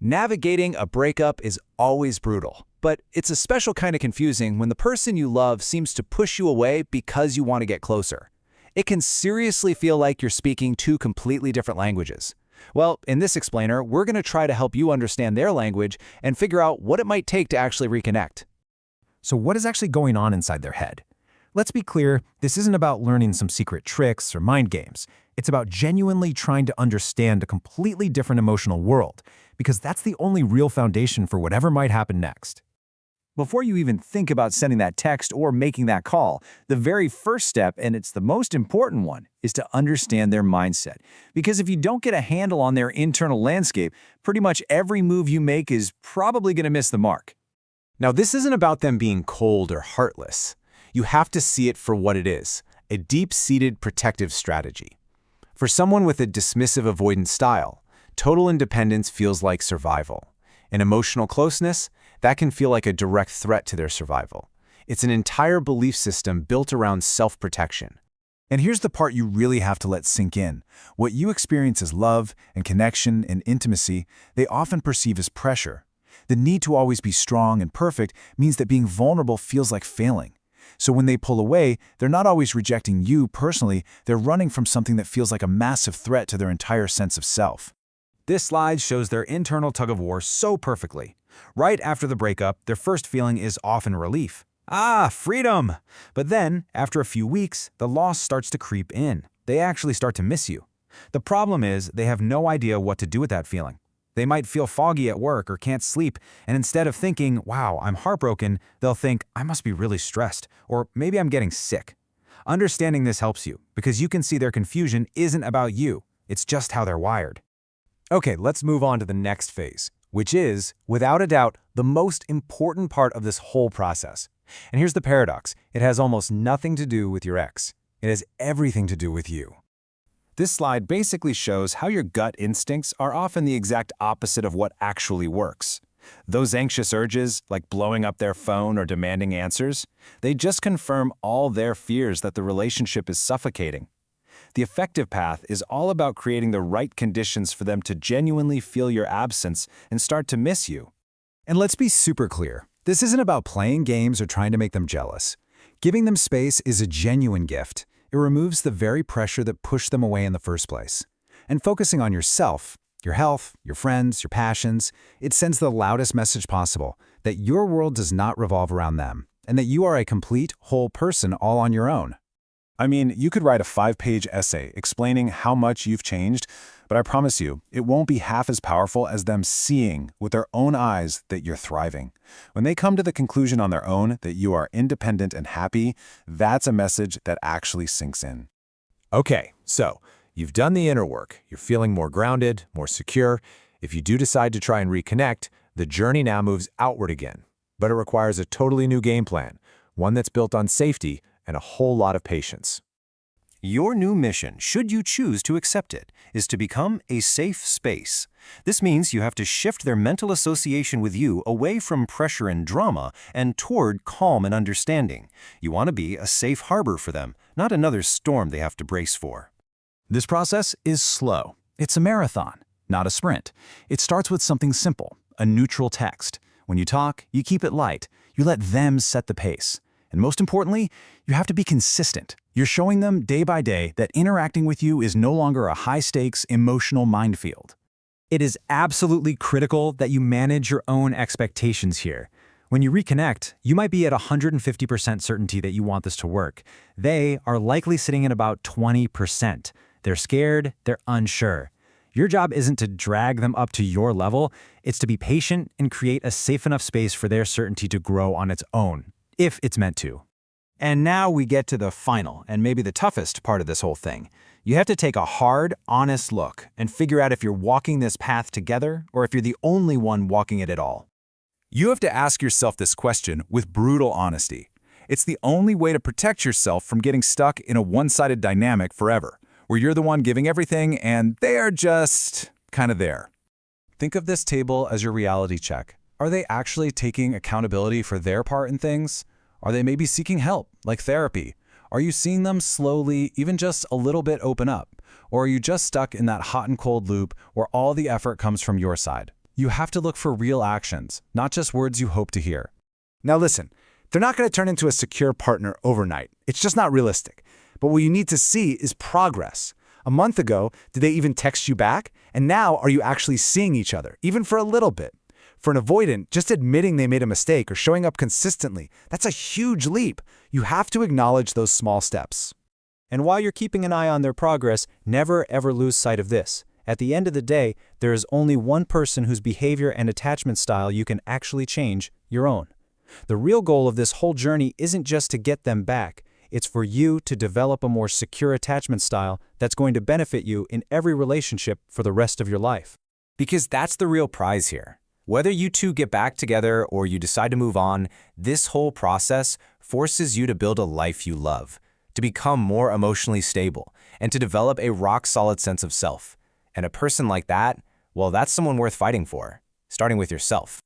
Navigating a breakup is always brutal, but it's a special kind of confusing when the person you love seems to push you away because you want to get closer. It can seriously feel like you're speaking two completely different languages. Well, in this explainer, we're going to try to help you understand their language and figure out what it might take to actually reconnect. So what is actually going on inside their head? Let's be clear, this isn't about learning some secret tricks or mind games. It's about genuinely trying to understand a completely different emotional world, because that's the only real foundation for whatever might happen next. Before you even think about sending that text or making that call, the very first step, and it's the most important one, is to understand their mindset. Because if you don't get a handle on their internal landscape, pretty much every move you make is probably going to miss the mark. Now, this isn't about them being cold or heartless. You have to see it for what it is, a deep-seated protective strategy. For someone with a dismissive avoidant style, total independence feels like survival. In emotional closeness, that can feel like a direct threat to their survival. It's an entire belief system built around self-protection. And here's the part you really have to let sink in. What you experience as love and connection and intimacy, they often perceive as pressure. The need to always be strong and perfect means that being vulnerable feels like failing. So when they pull away, they're not always rejecting you personally, they're running from something that feels like a massive threat to their entire sense of self. This slide shows their internal tug-of-war so perfectly. Right after the breakup, their first feeling is often relief. Ah, freedom! But then, after a few weeks, the loss starts to creep in. They actually start to miss you. The problem is they have no idea what to do with that feeling. They might feel foggy at work or can't sleep, and instead of thinking, wow, I'm heartbroken, they'll think, I must be really stressed, or maybe I'm getting sick. Understanding this helps you, because you can see their confusion isn't about you, it's just how they're wired. Okay, let's move on to the next phase, which is, without a doubt, the most important part of this whole process. And here's the paradox, it has almost nothing to do with your ex. It has everything to do with you. This slide basically shows how your gut instincts are often the exact opposite of what actually works. Those anxious urges, like blowing up their phone or demanding answers, they just confirm all their fears that the relationship is suffocating. The effective path is all about creating the right conditions for them to genuinely feel your absence and start to miss you. And let's be super clear, this isn't about playing games or trying to make them jealous. Giving them space is a genuine gift. It removes the very pressure that pushed them away in the first place. And focusing on yourself, your health, your friends, your passions, it sends the loudest message possible that your world does not revolve around them, and that you are a complete, whole person all on your own. I mean, you could write a 5-page essay explaining how much you've changed, but I promise you, it won't be half as powerful as them seeing with their own eyes that you're thriving. When they come to the conclusion on their own that you are independent and happy, that's a message that actually sinks in. Okay, so you've done the inner work, you're feeling more grounded, more secure. If you do decide to try and reconnect, the journey now moves outward again. But it requires a totally new game plan, one that's built on safety and a whole lot of patience. Your new mission, should you choose to accept it, is to become a safe space. This means you have to shift their mental association with you away from pressure and drama and toward calm and understanding. You want to be a safe harbor for them, not another storm they have to brace for. This process is slow. It's a marathon, not a sprint. It starts with something simple, a neutral text. When you talk, you keep it light. You let them set the pace. And most importantly, you have to be consistent. You're showing them day by day that interacting with you is no longer a high-stakes, emotional minefield. It is absolutely critical that you manage your own expectations here. When you reconnect, you might be at 150% certainty that you want this to work. They are likely sitting at about 20%. They're scared, they're unsure. Your job isn't to drag them up to your level, it's to be patient and create a safe enough space for their certainty to grow on its own, if it's meant to. And now we get to the final, and maybe the toughest part of this whole thing. You have to take a hard, honest look and figure out if you're walking this path together or if you're the only one walking it at all. You have to ask yourself this question with brutal honesty. It's the only way to protect yourself from getting stuck in a one-sided dynamic forever, where you're the one giving everything and they are just kind of there. Think of this table as your reality check. Are they actually taking accountability for their part in things? Are they maybe seeking help, like therapy? Are you seeing them slowly, even just a little bit open up? Or are you just stuck in that hot and cold loop where all the effort comes from your side? You have to look for real actions, not just words you hope to hear. Now listen, they're not going to turn into a secure partner overnight. It's just not realistic. But what you need to see is progress. A month ago, did they even text you back? And now, are you actually seeing each other, even for a little bit? For an avoidant, just admitting they made a mistake or showing up consistently, that's a huge leap. You have to acknowledge those small steps. And while you're keeping an eye on their progress, never ever lose sight of this. At the end of the day, there is only one person whose behavior and attachment style you can actually change, your own. The real goal of this whole journey isn't just to get them back. It's for you to develop a more secure attachment style that's going to benefit you in every relationship for the rest of your life. Because that's the real prize here. Whether you two get back together or you decide to move on, this whole process forces you to build a life you love, to become more emotionally stable, and to develop a rock-solid sense of self. And a person like that, well, that's someone worth fighting for, starting with yourself.